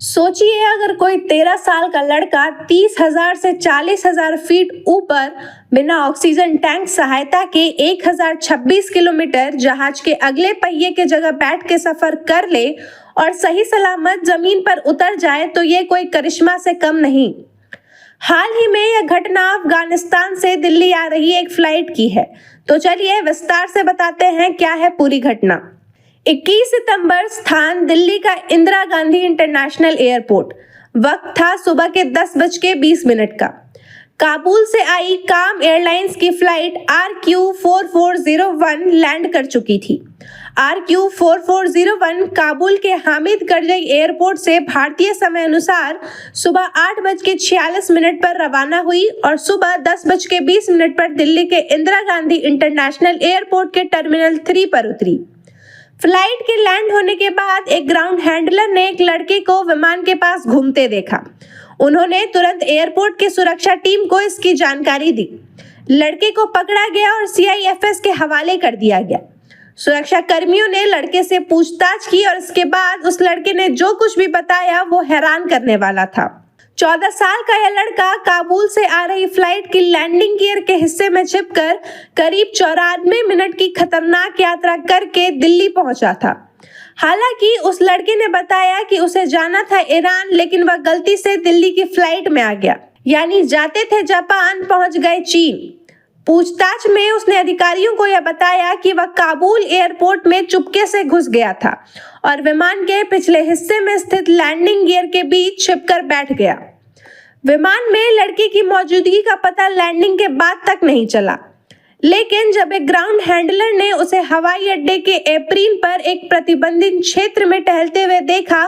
सोचिए अगर कोई 13 साल का लड़का 30,000 से 40,000 फीट ऊपर बिना ऑक्सीजन टैंक सहायता के 1,026 किलोमीटर जहाज के अगले पहिए के जगह बैठ के सफर कर ले और सही सलामत जमीन पर उतर जाए तो ये कोई करिश्मा से कम नहीं। हाल ही में यह घटना अफगानिस्तान से दिल्ली आ रही एक फ्लाइट की है। तो चलिए विस्तार से बताते हैं क्या है पूरी घटना। 21 सितंबर, स्थान दिल्ली का इंदिरा गांधी इंटरनेशनल एयरपोर्ट। वक्त था सुबह के 10:20 का। काबुल से आई काम एयरलाइंस की फ्लाइट RQ4401 लैंड कर चुकी थी। RQ4401 काबुल के हामिद करजई एयरपोर्ट से भारतीय समय अनुसार सुबह 8:46 पर रवाना हुई और सुबह 10:20 पर दिल्ली के इंदिरा गांधी इंटरनेशनल एयरपोर्ट के टर्मिनल 3 पर उतरी। फ्लाइट के लैंड होने के बाद एक ग्राउंड हैंडलर ने एक लड़के को विमान के पास घूमते देखा। उन्होंने तुरंत एयरपोर्ट की सुरक्षा टीम को इसकी जानकारी दी। लड़के को पकड़ा गया और CIFS के हवाले कर दिया गया। सुरक्षा कर्मियों ने लड़के से पूछताछ की और इसके बाद उस लड़के ने जो कुछ भी बताया वो हैरान करने वाला था। 14 साल का यह लड़का काबुल से आ रही फ्लाइट की लैंडिंग गियर के हिस्से में छिपकर करीब 94 मिनट की खतरनाक यात्रा करके दिल्ली पहुंचा था। हालांकि उस लड़के ने बताया कि उसे जाना था ईरान, लेकिन वह गलती से दिल्ली की फ्लाइट में आ गया, यानी जाते थे जापान, पहुंच गए चीन। पूछताछ में उसने अधिकारियों को यह बताया कि वह काबुल एयरपोर्ट में चुपके से घुस गया था और विमान के पिछले हिस्से में स्थित लैंडिंग गियर के बीच छिपकर बैठ गया। विमान में लड़के की मौजूदगी का पता लैंडिंग के बाद तक नहीं चला, लेकिन जब एक ग्राउंड हैंडलर ने उसे हवाई अड्डे के एप्रिन पर एक प्रतिबंधित क्षेत्र में टहलते हुए देखा,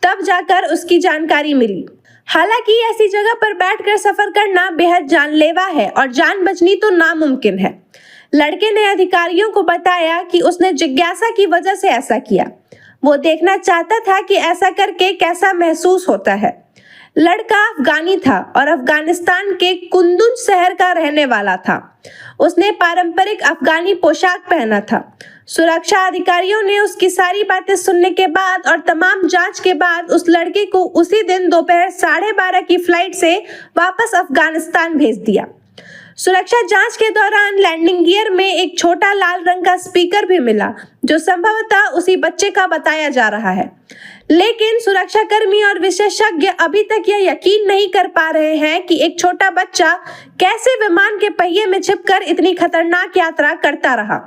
तब जाकर उसकी जानकारी मिली। हालांकि ऐसी जगह पर बैठकर सफर करना बेहद जानलेवा है और जान बचनी तो नामुमकिन है। लड़के ने अधिकारियों को बताया कि उसने जिज्ञासा की वजह से ऐसा किया। वो देखना चाहता था कि ऐसा करके कैसा महसूस होता है। लड़का अफगानी था और अफगानिस्तान के कुंदुज शहर का रहने वाला था। उसने पारंपरिक अफगानी पोशाक पहना था। सुरक्षा अधिकारियों ने उसकी सारी बातें सुनने के बाद और तमाम जांच के बाद उस लड़के को उसी दिन दोपहर 12:30 की फ्लाइट से वापस अफगानिस्तान भेज दिया। सुरक्षा जांच के दौरान लैंडिंग गियर में एक छोटा लाल रंग का स्पीकर भी मिला, जो संभवतः उसी बच्चे का बताया जा रहा है। लेकिन सुरक्षाकर्मी और विशेषज्ञ अभी तक यह यकीन नहीं कर पा रहे हैं कि एक छोटा बच्चा कैसे विमान के पहिए में छिपकर इतनी खतरनाक यात्रा करता रहा।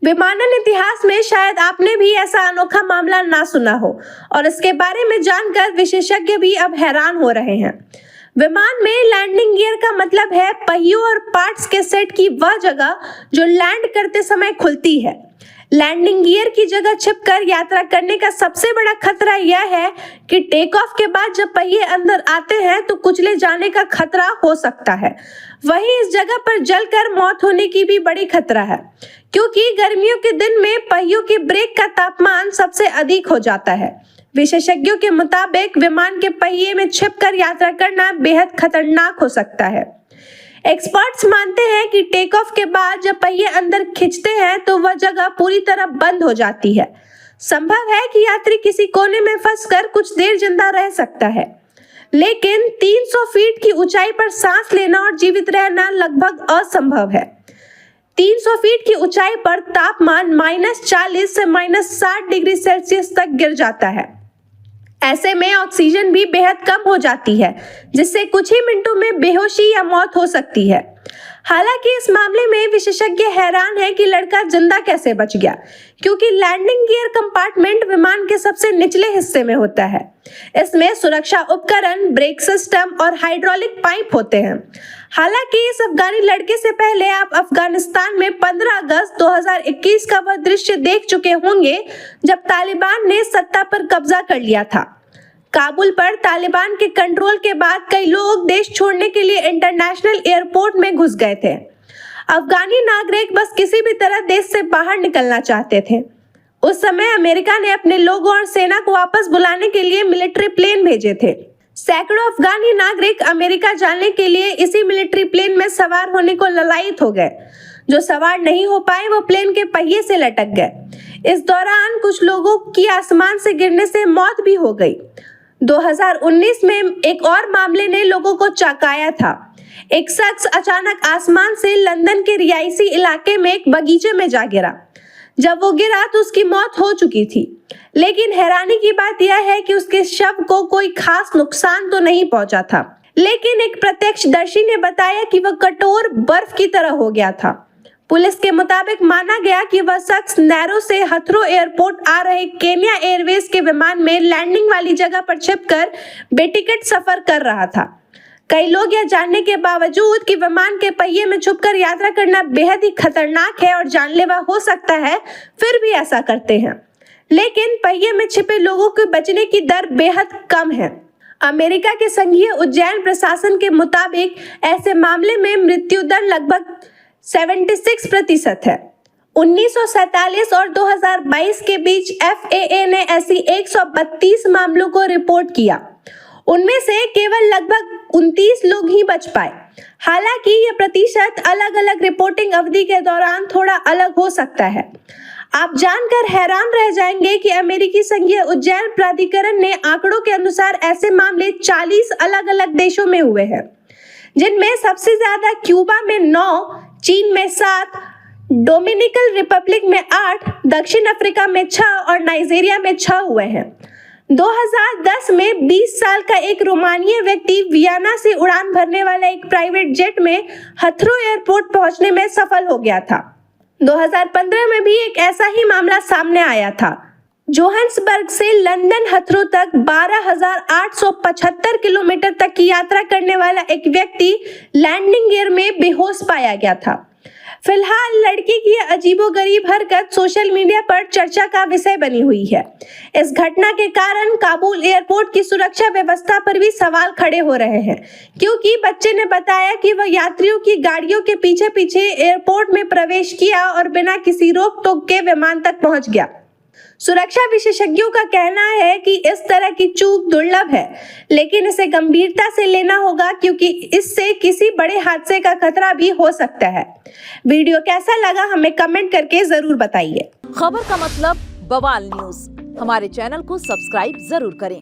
विमानन इतिहास में शायद आपने भी ऐसा अनोखा मामला ना सुना हो और इसके बारे में जानकर विशेषज्ञ भी अब हैरान हो रहे हैं। विमान में लैंडिंग गियर का मतलब है पहियों और पार्ट्स के सेट की वह जगह जो लैंड करते समय खुलती है। लैंडिंग गियर की जगह छिपकर यात्रा करने का सबसे बड़ा खतरा यह है कि टेक ऑफ के बाद जब पहिए अंदर आते हैं तो कुचले जाने का खतरा हो सकता है। वहीं इस जगह पर जलकर मौत होने की भी बड़ी खतरा है, क्योंकि गर्मियों के दिन में पहियों के ब्रेक का तापमान सबसे अधिक हो जाता है। विशेषज्ञों के मुताबिक विमान के पहिए में छिपकर यात्रा करना बेहद खतरनाक हो सकता है। एक्सपर्ट्स मानते हैं कि टेक ऑफ के बाद जब पहिए अंदर खिंचते हैं तो वह जगह पूरी तरह बंद हो जाती है। संभव है कि यात्री किसी कोने में फंसकर कुछ देर जिंदा रह सकता है, लेकिन 300 फीट की ऊंचाई पर सांस लेना और जीवित रहना लगभग असंभव है। 300 फीट की ऊंचाई पर तापमान -40 से -60 डिग्री सेल्सियस तक गिर जाता है। ऐसे में ऑक्सीजन भी बेहद कम हो जाती है, जिससे कुछ ही मिनटों में बेहोशी या मौत हो सकती है। हालांकि इस मामले में विशेषज्ञ हैरान है कि लड़का जिंदा कैसे बच गया, क्योंकि लैंडिंग गियर कंपार्टमेंट विमान के सबसे निचले हिस्से में होता है। इसमें सुरक्षा उपकरण, ब्रेक सिस्टम और हाइड्रोलिक पाइप होते हैं। हालांकि इस अफगानी लड़के से पहले आप अफगानिस्तान में 15 अगस्त 2021 का वह दृश्य देख चुके होंगे जब तालिबान ने सत्ता पर कब्जा कर लिया था। काबुल पर तालिबान के कंट्रोल के बाद कई लोग देश छोड़ने के लिए इंटरनेशनल एयरपोर्ट में घुस गए थे। अफगानी नागरिक बस किसी भी तरह देश से बाहर निकलना चाहते थे। उस समय अमेरिका ने अपने लोगों और सेना को वापस बुलाने के लिए मिलिट्री प्लेन भेजे थे। सैकड़ों अफगानी नागरिक अमेरिका जाने के लिए इसी मिलिट्री प्लेन में सवार होने को ललायत हो गए। जो सवार नहीं हो पाए वो प्लेन के पहिए से लटक गए। इस दौरान कुछ लोगों की आसमान से गिरने से मौत भी हो गई। 2019 में एक और मामले ने लोगों को चौंकाया था। एक शख्स अचानक आसमान से लंदन के रिहायशी इलाके में एक बगीचे में जा गिरा। जब वो गिरा तो उसकी मौत हो चुकी थी, लेकिन हैरानी की बात यह है कि उसके शव को कोई खास नुकसान तो नहीं पहुंचा था। लेकिन एक प्रत्यक्षदर्शी ने बताया कि वह कठोर बर्फ की तरह हो गया था। पुलिस के मुताबिक माना गया कि वह शख्स नैरो से हथरो एयरपोर्ट आ रहे केन्या एयरवेज के विमान में लैंडिंग वाली जगह पर छिपकर बेटिकट सफर कर रहा था। कई लोग यह जानने के बावजूद कि विमान के पहिए में छुपकर यात्रा करना बेहद ही खतरनाक है और जानलेवा हो सकता है, फिर भी ऐसा करते हैं। लेकिन पहिए में छिपे लोगों के बचने की दर बेहद कम है। अमेरिका के संघीय उद्यान प्रशासन के मुताबिक ऐसे मामले में मृत्यु दर लगभग 76% है। 1947 और 2022 के बीच FAA ने ऐसी 132 मामलों को रिपोर्ट किया। उनमें से केवल लगभग 29 लोग ही बच पाए। हालांकि यह प्रतिशत अलग अलग रिपोर्टिंग अवधि के दौरान थोड़ा अलग हो सकता है। आप जानकर हैरान रह जाएंगे कि अमेरिकी संघीय उद्यान प्राधिकरण ने आंकड़ों के अनुसार ऐसे मामले 40 अलग अलग देशों में हुए हैं, जिनमें सबसे ज्यादा क्यूबा में 9, चीन में 7, डोमिनिकन रिपब्लिक में 8, दक्षिण अफ्रीका में 6 और नाइजीरिया में 6 हुए हैं। 2010 में 20 साल का एक रोमानिया व्यक्ति वियना से उड़ान भरने वाला एक प्राइवेट जेट में हथरो एयरपोर्ट पहुंचने में सफल हो गया था। 2015 में भी एक ऐसा ही मामला सामने आया था। जोहान्सबर्ग से लंदन हथरो तक 12,875 किलोमीटर तक की यात्रा करने वाला एक व्यक्ति लैंडिंग गियर में बेहोश पाया गया था। फिलहाल लड़की की अजीबोगरीब हरकत सोशल मीडिया पर चर्चा का विषय बनी हुई है। इस घटना के कारण काबुल एयरपोर्ट की सुरक्षा व्यवस्था पर भी सवाल खड़े हो रहे हैं, क्योंकि बच्चे ने बताया कि वह यात्रियों की गाड़ियों के पीछे पीछे एयरपोर्ट में प्रवेश किया और बिना किसी रोक टोक के विमान तक पहुंच गया। सुरक्षा विशेषज्ञों का कहना है कि इस तरह की चूक दुर्लभ है, लेकिन इसे गंभीरता से लेना होगा, क्योंकि इससे किसी बड़े हादसे का खतरा भी हो सकता है। वीडियो कैसा लगा हमें कमेंट करके जरूर बताइए। खबर का मतलब बवाल न्यूज, हमारे चैनल को सब्सक्राइब जरूर करें।